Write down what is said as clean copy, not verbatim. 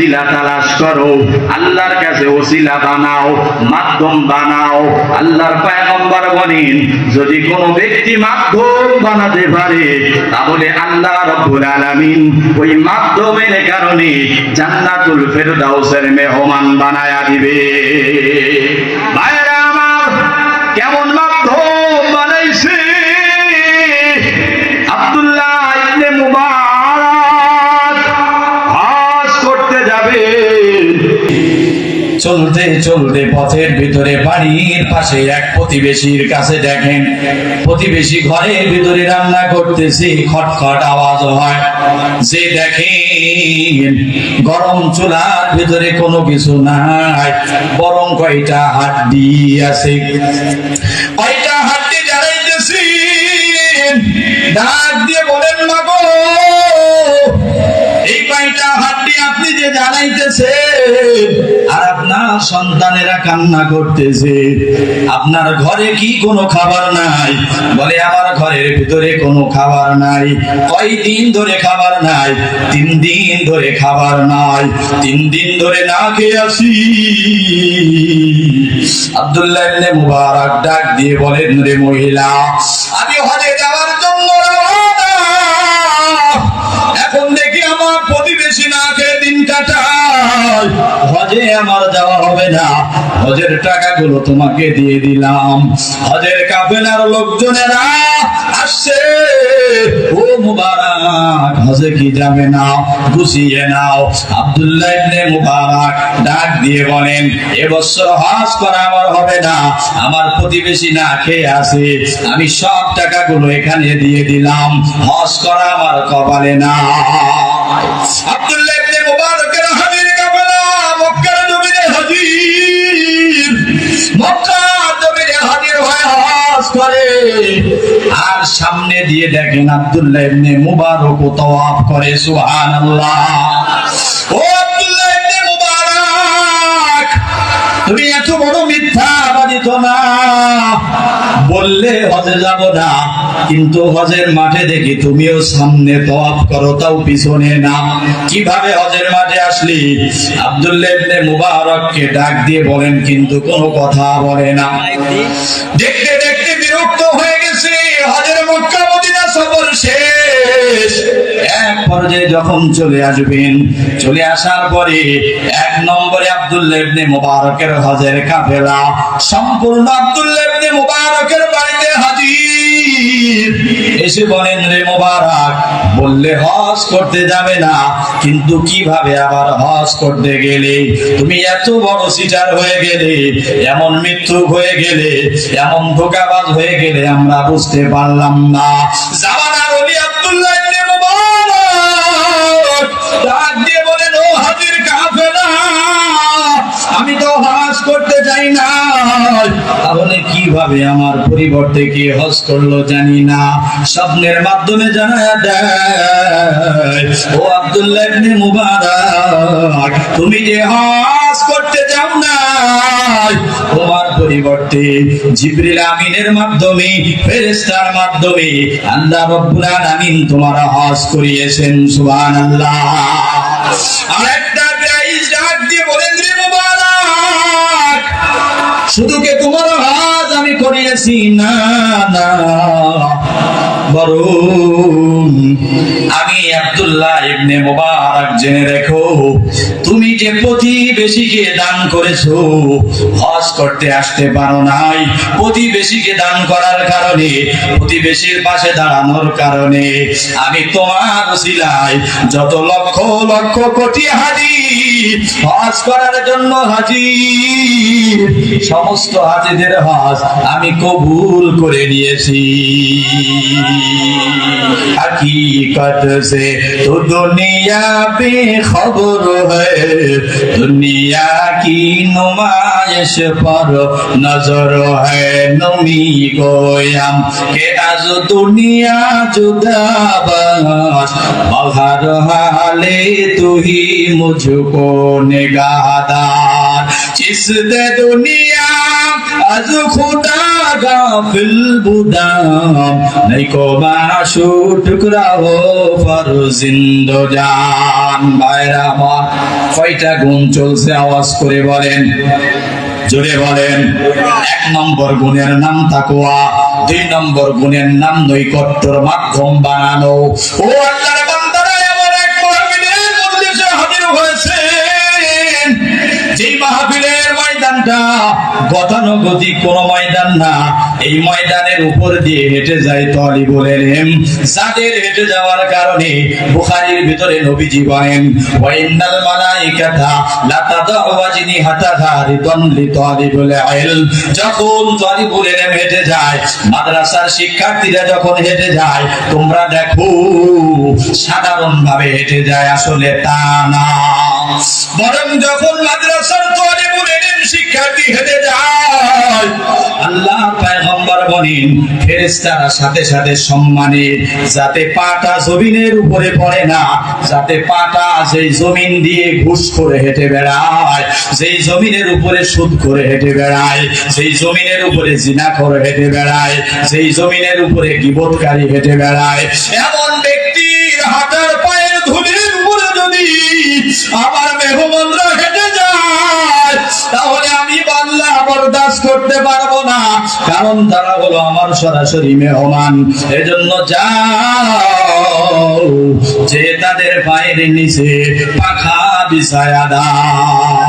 ওসিলা তালাশ করো, আল্লাহর কাছে ওসিলা বানাও, মাধ্যম বানাও। আল্লাহর পয়গম্বর বলেন, যদি কোনো ব্যক্তি মাধ্যম বানাতে পারে তাহলে আল্লাহ রাব্বুল আলামিন ওই মাধ্যমের কারণে জান্নাতুল ফেরদাউসের মেহমান বানায়া দিবে। ভাইরা আমার, কেমন মাধ্যম বানাইছে আব্দুল্লাহ ইবনে মুবারক হজ করতে যাবে। চলতে চলতে পথের ভিতরে বাড়ির পাশে এক প্রতিবেশীর কাছে দেখেন প্রতিবেশী ঘরের ভিতরে রান্না করতেছে, খটখট আওয়াজ হয়। যে দেখেন গরম চুলার ভিতরে কোনো কিছু নাই, বরং কয়টা হাড্ডি আছে। কয়টা হাড্ডি জ্বালাইতেছি, ডাক দিয়ে বলেন, মাগো এই কয়টা হাড্ডি আপনি যে জ্বালাইতেছে আর আপনার সন্তানেরা কান্না করতেছে, আপনার ঘরে কি কোনো খাবার নাই? বলে, আমার ঘরের ভিতরে কোনো খাবার নাই। কয়দিন ধরে খাবার নাই? 3 দিন ধরে খাবার নাই, 3 দিন ধরে না খেয়ে আছি। আব্দুল্লাহ ইবনে মুবারক ডাক দিয়ে বলেন, রে মহিলা, আমি হজে যাওয়ার জন্য রওনা। এখন দেখি আমার প্রতিবেশী না খেয়ে দিন কাটায়, হজে আমার যাওয়া হবে না। হজের টাকাগুলো তোমাকে দিয়ে দিলাম। হজের কাফেলার লোকজনেরা আসছে, ও মুবারক হজে কি যাবে না? গুছিয়ে নাও। আব্দুল্লাহ ইবনে মুবারক ডাক দিয়ে বলেন, এবছর হজ করা আমার হবে না, আমার প্রতিবেশী না খেয়ে আছে, আমি সব টাকাগুলো এখানে দিয়ে দিলাম, হজ করা আমার কপালে না। আব্দুল্লাহ ইবনে মুবারকের হাজির কাফেলা মক্কার জমিনে হাজির, মক্কার জমিনে হাজির হয়ে হজ করে। আর সামনে দিয়ে দেখেন আব্দুল্লাহ ইবনে মুবারক তাওয়াফ করে। সুবহানাল্লাহ। ও আব্দুল্লাহ ইবনে মুবারক, তুমি এত বড় মিথ্যাবাদী তো না? বললে হজে যাব না, কিন্তু হজের মাঠে দেখি তুমিও সামনে তাওয়াফ করো, তাও পিছনে না। কিভাবে হজের মাঠে আসলি? আব্দুল্লাহ ইবনে মুবারককে ডাক দিয়ে বলেন, কিন্তু কোনো কথা বলে না। দেখতে দেখতে বিরক্ত হয়ে গেছে। হজের মক্কা মদিনা সফর শেষ। এক পর্যায়ে যখন চলে আসবেন, চলে আসার পরে 1 নম্বরে আব্দুল্লাহ ইবনে মুবারকের হজের কাফেলা সম্পূর্ণ আব্দুল্লাহ ইবনে মুবারকের বাড়িতে হাজির। এসে বলেন, রে মুবারক, বললে হজ করতে যাবে না, কিন্তু কিভাবে আবার হজ করতে গেলে? তুমি এত বড় সিটার হয়ে গেলে, এমন মিথ্যুক হয়ে গেলে, এমন ধোঁকাবাজ হয়ে গেলে, আমরা বুঝতে পারলাম না। জামানার ওলি আব্দুল্লাহ ইবনে মুবারক ডাক দিয়ে বলেন, ও হাজির কাফেলা, আমি তো হজ করতে যাই না, তাহলে কিভাবে আমার পরিবর্তে কি হজ করলো জানি না। স্বপ্নের মাধ্যমে জানায়া দেয়, ও আব্দুল্লাহ ইবনে মুবারক, তুমি যে হজ করতে যাও না, তোমার পরিবর্তে জিবরিল আমিনের মাধ্যমে, ফেরেশতার মাধ্যমে আল্লাহ রাব্বুল আলামিন তোমার হজ করিয়েছেন। সুবহানাল্লাহ। আরেকটা প্রাইজ ডাক দিয়ে বলেন, রে মুবারক, শুধু কে তোমার হজ আমি করিয়েছি না, না, বরং আমি আব্দুল্লাহ ইবনে মুবারক জেনে রেখো, তুমি যে প্রতিবেশীকে দান করেছো, হজ করতে আসতে পারো নাই, প্রতিবেশীকে দান করার কারণে, প্রতিবেশীর পাশে দাঁড়ানোর কারণে আমি তোমার উসিলায় যত লক্ষ লক্ষ কোটি হাজি হজ করার জন্য হাজির, সমস্ত হাজিদের হজ আমি কবুল করে নিয়েছি। हकीकत से तो दुनिया बेखबर है, दुनिया की नुमाइश पर नजर है, नमी गोयम के आज दुनिया जुदा बस, बहर हाले तू ही मुझको निगाहदार। ইসদে দুনিয়া আজ খুদা গাফিল বুদাম নাই কো মাশু টুকরা হো ফর জিন্দজান। ভাইরা আমার, কয়টা গুণ চলছে আওয়াজ করে বলেন, জোরে বলেন। 1 নম্বর গুণের নাম তাকওয়া, 2 নম্বর গুণের নাম নৈকট্যর মাধ্যম বানানো। ও আল্লাহর বান্দারা, এমন এক মাহফিলের মজলিসে হাজির হয়েছেন, যেই মাহফিলের ময়দানটা গতানুগতিক কোন ময়দান না। এই ময়দানের উপর দিয়ে হেঁটে যায় তালিবুল ইলম, যাদের হেঁটে যাওয়ার কারণে বুখারীর ভিতরে নবীজি বলেন, ওয়া ইন্নাল মালাইকাতা লা তাদউ আজনিহাতাহা রিদান লিতালিবুল ইলম। যখন তালিবুল ইলম হেঁটে যায়, মাদ্রাসার শিক্ষার্থীরা যখন হেঁটে যায়, তোমরা দেখো সাধারণ ভাবে হেঁটে যায়, আসলে তা না। বরং যখন মাদ্রাসার তালিবুল ইলম শিক্ষার্থী হেঁটে যায়, আল্লাহ পয়গম্বর বলেন ফেরেশতারা সাথে সাথে সম্মানে, যাতে পাটা জমিনের উপরে পড়ে না, যাতে পাটা যেই জমিন দিয়ে ঘুষ করে হেঁটে বেড়ায়, যেই জমিনের উপরে সুদ করে হেঁটে বেড়ায়, যেই জমিনের উপরে জিনা করে হেঁটে বেড়ায়, যেই জমিনের উপরে গীবতকারী হেঁটে বেড়ায়, এমন ব্যক্তির হাঁটার পায়ের ধুলির উপরে যদি আমার মেহমানরা হেঁটে যায়, তাহলে আমি আল্লাহ বরদাস্ত করতে পারবো না, কারণ তারা হলো আমার সরাসরি মেহমান। এজন্য যাও, যে তাদের পায়ের নিচে পাখা বিছায়া দাও।